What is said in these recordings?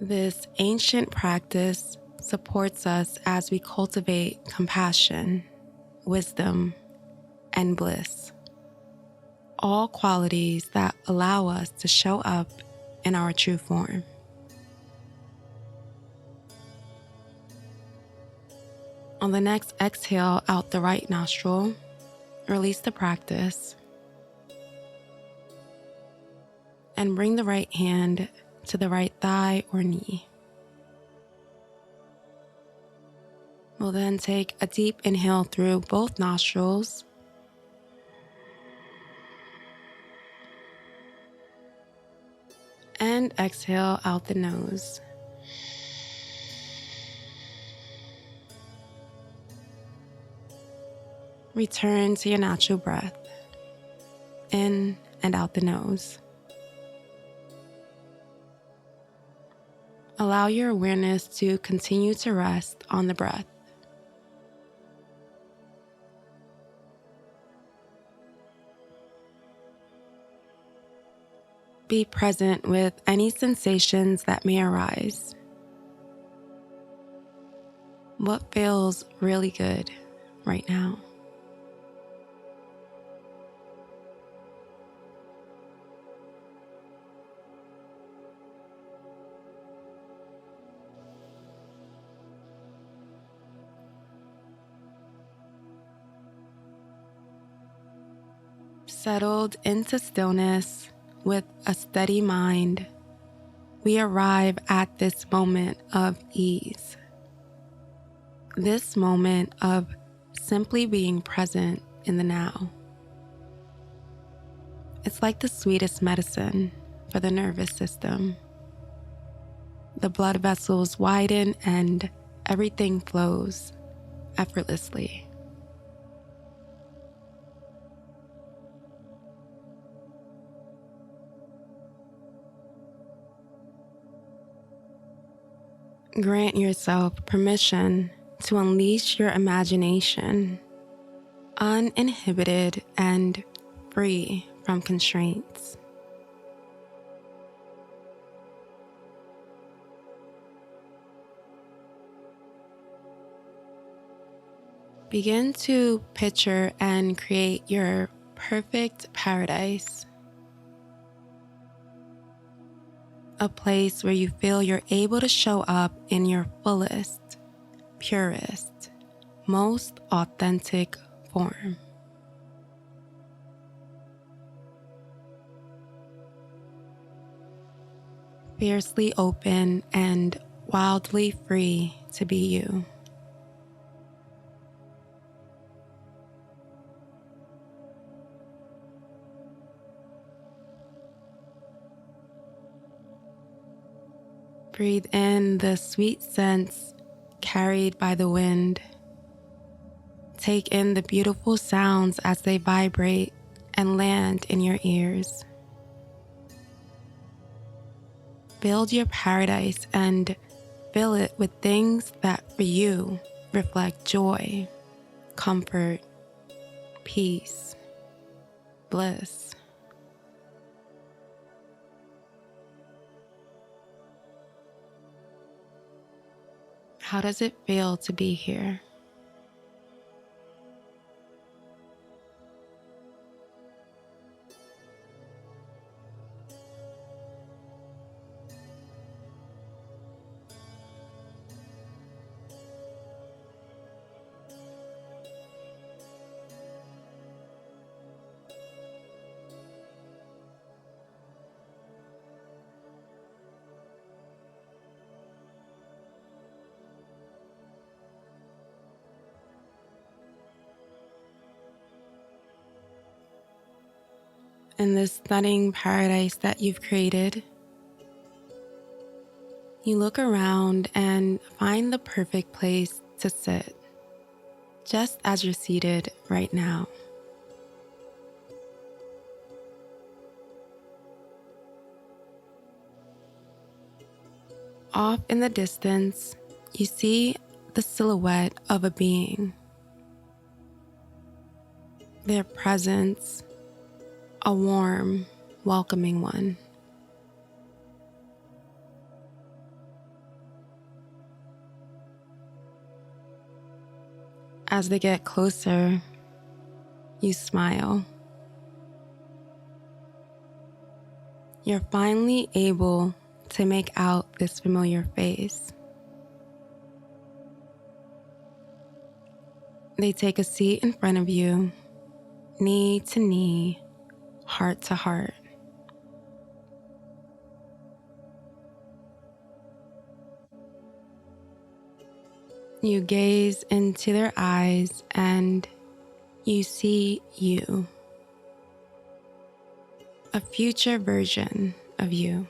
This ancient practice supports us as we cultivate compassion, wisdom, and bliss, all qualities that allow us to show up in our true form. On the next exhale out the right nostril, release the practice and bring the right hand to the right thigh or knee. We'll then take a deep inhale through both nostrils and exhale out the nose. Return to your natural breath, in and out the nose. Allow your awareness to continue to rest on the breath. Be present with any sensations that may arise. What feels really good right now? Settled into stillness with a steady mind, we arrive at this moment of ease. This moment of simply being present in the now. It's like the sweetest medicine for the nervous system. The blood vessels widen and everything flows effortlessly. Grant yourself permission to unleash your imagination, uninhibited and free from constraints. Begin to picture and create your perfect paradise. A place where you feel you're able to show up in your fullest, purest, most authentic form. Fiercely open and wildly free to be you. Breathe in the sweet scents carried by the wind. Take in the beautiful sounds as they vibrate and land in your ears. Build your paradise and fill it with things that for you reflect joy, comfort, peace, bliss. How does it feel to be here? In this stunning paradise that you've created, you look around and find the perfect place to sit, just as you're seated right now. Off in the distance, you see the silhouette of a being. Their presence, a warm, welcoming one. As they get closer, you smile. You're finally able to make out this familiar face. They take a seat in front of you, knee to knee, heart to heart. You gaze into their eyes and you see you, a future version of you.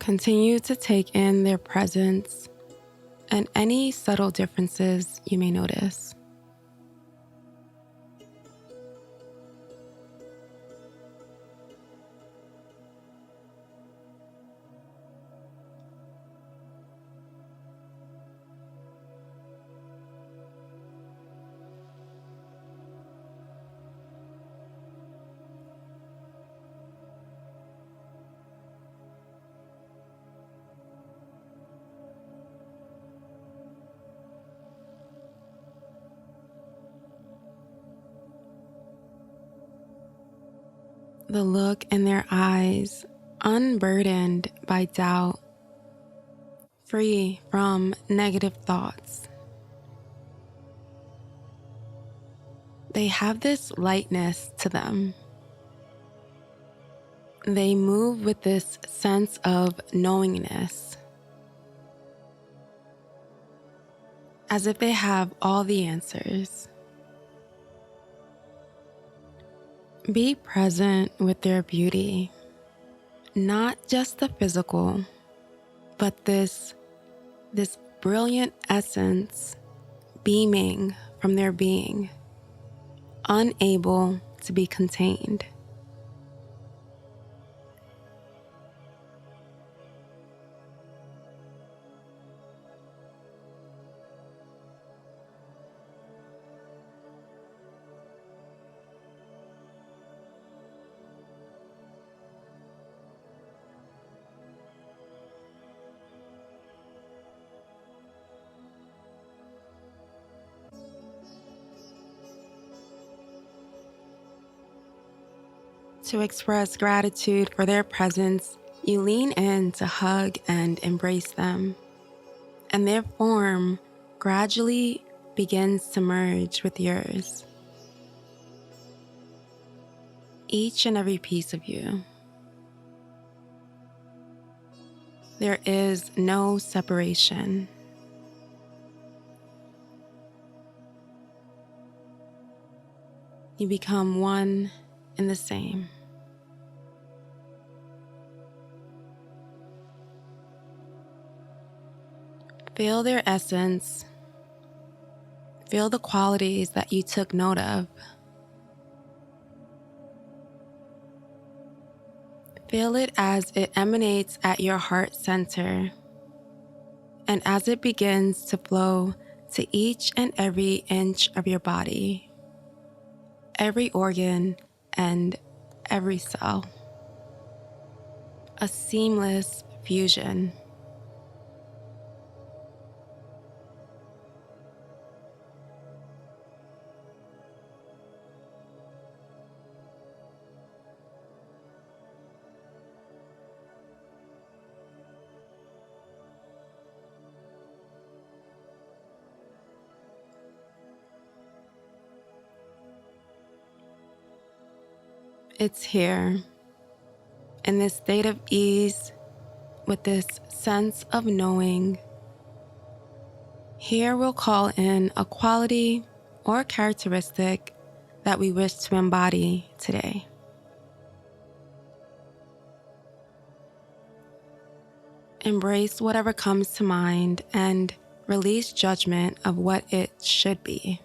Continue to take in their presence and any subtle differences you may notice. The look in their eyes, unburdened by doubt, free from negative thoughts. They have this lightness to them. They move with this sense of knowingness, as if they have all the answers. Be present with their beauty, not just the physical, but this brilliant essence beaming from their being, unable to be contained. To express gratitude for their presence, you lean in to hug and embrace them, and their form gradually begins to merge with yours. Each and every piece of you. There is no separation. You become one and the same. Feel their essence. Feel the qualities that you took note of. Feel it as it emanates at your heart center, and as it begins to flow to each and every inch of your body, every organ, and every cell. A seamless fusion. It's here, in this state of ease, with this sense of knowing. Here we'll call in a quality or characteristic that we wish to embody today. Embrace whatever comes to mind and release judgment of what it should be.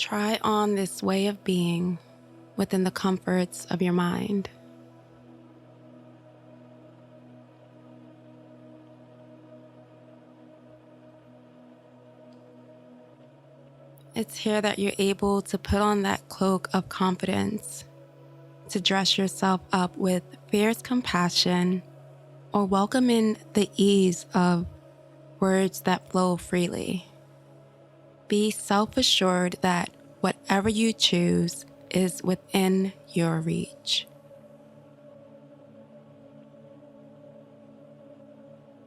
Try on this way of being within the comforts of your mind. It's here that you're able to put on that cloak of confidence, to dress yourself up with fierce compassion, or welcome in the ease of words that flow freely. Be self-assured that whatever you choose is within your reach.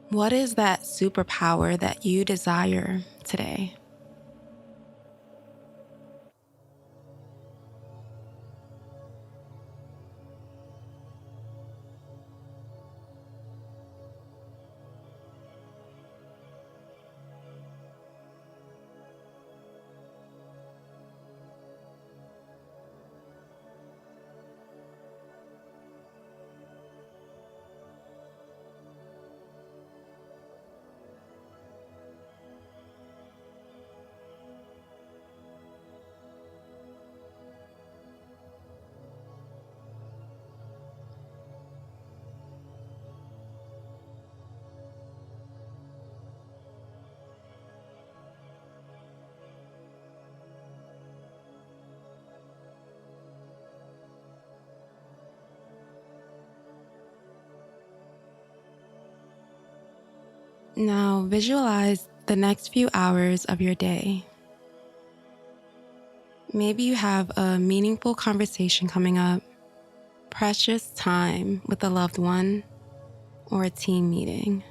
What is that superpower that you desire today? Now visualize the next few hours of your day. Maybe you have a meaningful conversation coming up, precious time with a loved one, or a team meeting.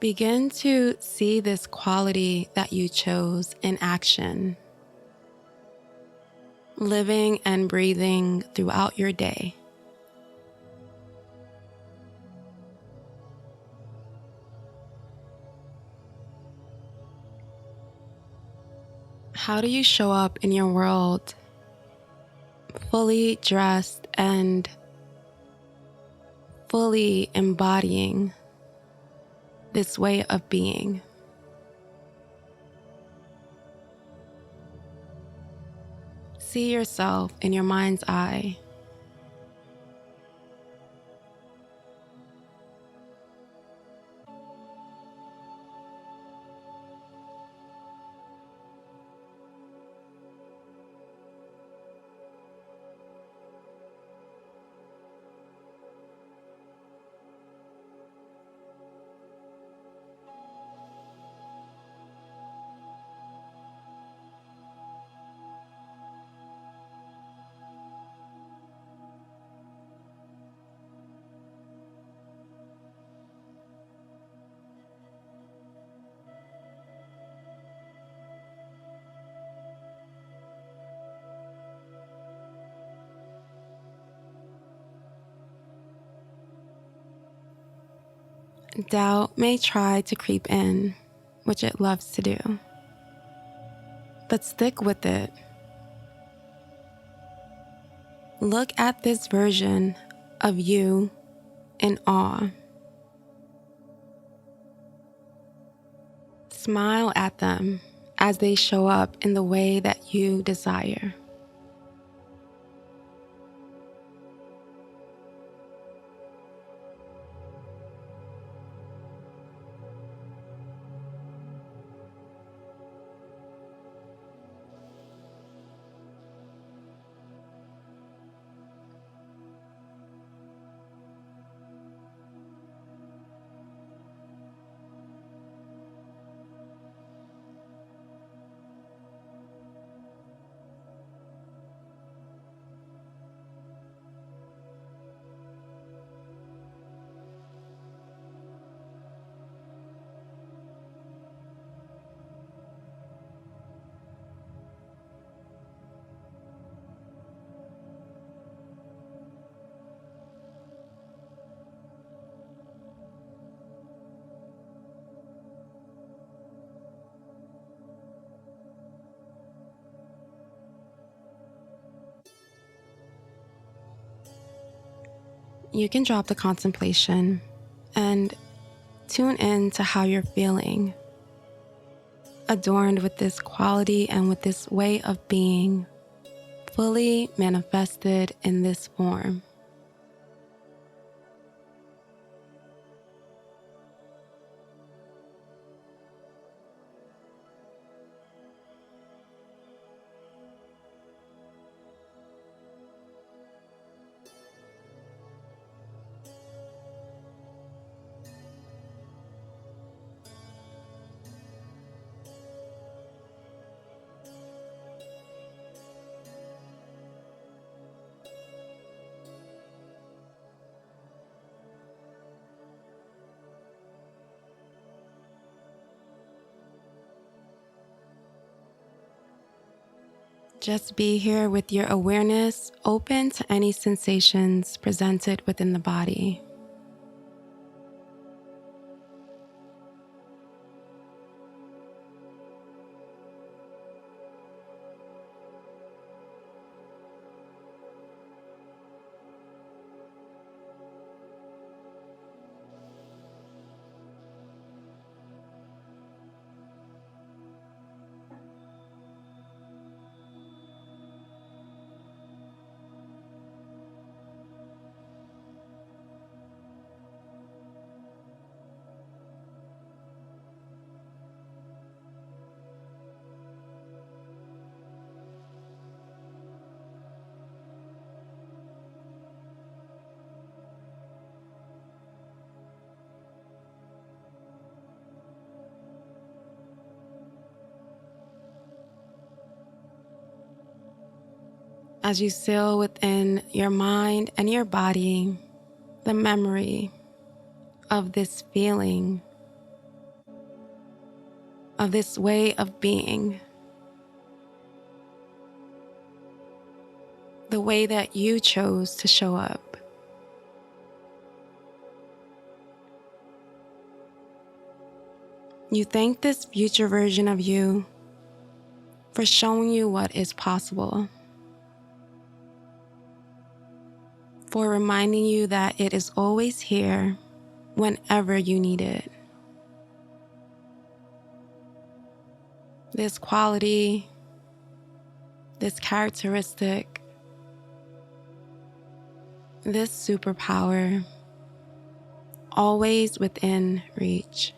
Begin to see this quality that you chose in action, living and breathing throughout your day. How do you show up in your world fully dressed and fully embodying this way of being? See yourself in your mind's eye. Doubt may try to creep in, which it loves to do, but stick with it. Look at this version of you in awe. Smile at them as they show up in the way that you desire. you can drop the contemplation and tune in to how you're feeling, adorned with this quality and with this way of being, fully manifested in this form. Just be here with your awareness open to any sensations presented within the body. As you seal within your mind and your body the memory of this feeling, of this way of being, the way that you chose to show up. You thank this future version of you for showing you what is possible, for reminding you that it is always here whenever you need it. This quality, this characteristic, this superpower, always within reach.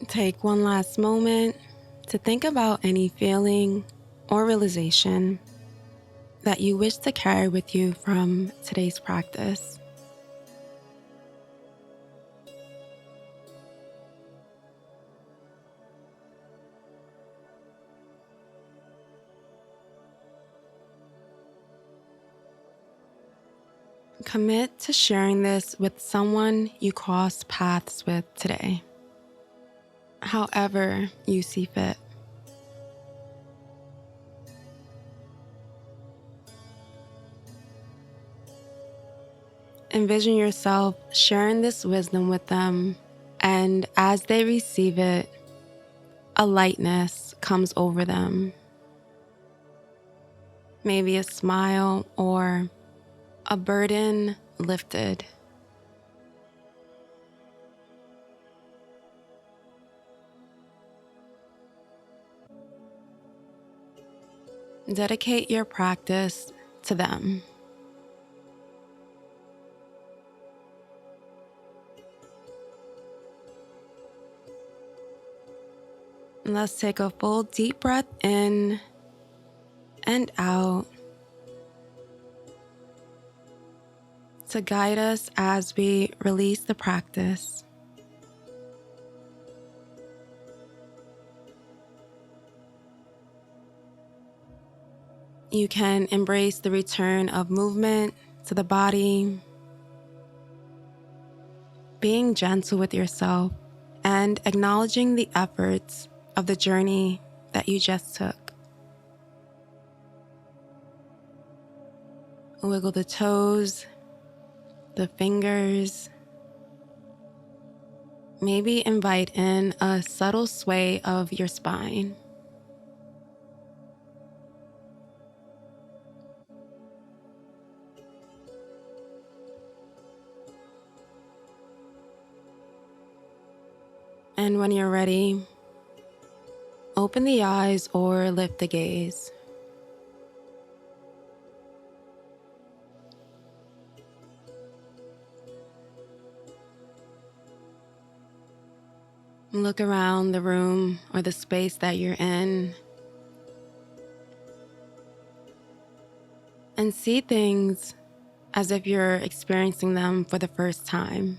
Take one last moment to think about any feeling or realization that you wish to carry with you from today's practice. Commit to sharing this with someone you cross paths with today, however you see fit. Envision yourself sharing this wisdom with them, and as they receive it, a lightness comes over them. Maybe a smile or a burden lifted. Dedicate your practice to them. Let's take a full deep breath in and out to guide us as we release the practice. You can embrace the return of movement to the body, being gentle with yourself and acknowledging the efforts of the journey that you just took. Wiggle the toes, the fingers. Maybe invite in a subtle sway of your spine. And when you're ready, open the eyes or lift the gaze. Look around the room or the space that you're in and see things as if you're experiencing them for the first time.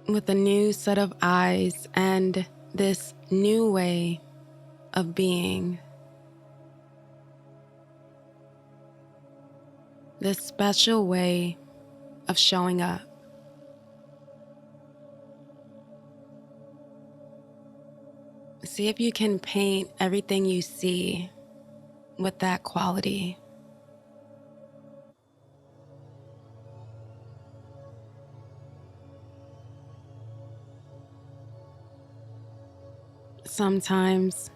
With a new set of eyes and this new way of being, this special way of showing up. See if you can paint everything you see with that quality. Sometimes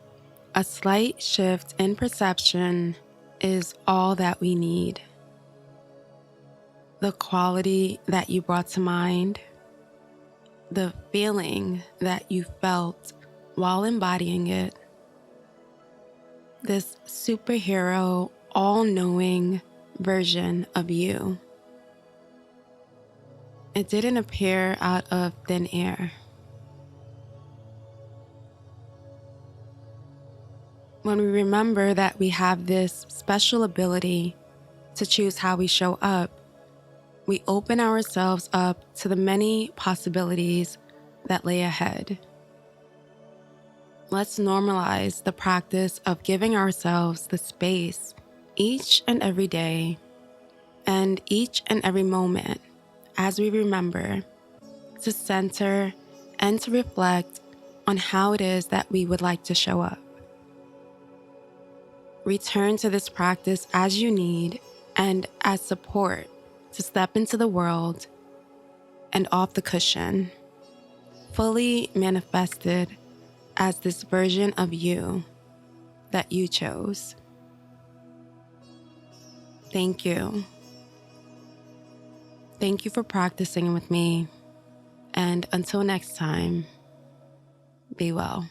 a slight shift in perception is all that we need. The quality that you brought to mind, the feeling that you felt while embodying it, this superhero, all-knowing version of you. It didn't appear out of thin air. When we remember that we have this special ability to choose how we show up, we open ourselves up to the many possibilities that lay ahead. Let's normalize the practice of giving ourselves the space each and every day and each and every moment as we remember to center and to reflect on how it is that we would like to show up. Return to this practice as you need and as support to step into the world and off the cushion, fully manifested as this version of you that you chose. Thank you. Thank you for practicing with me. And until next time, be well.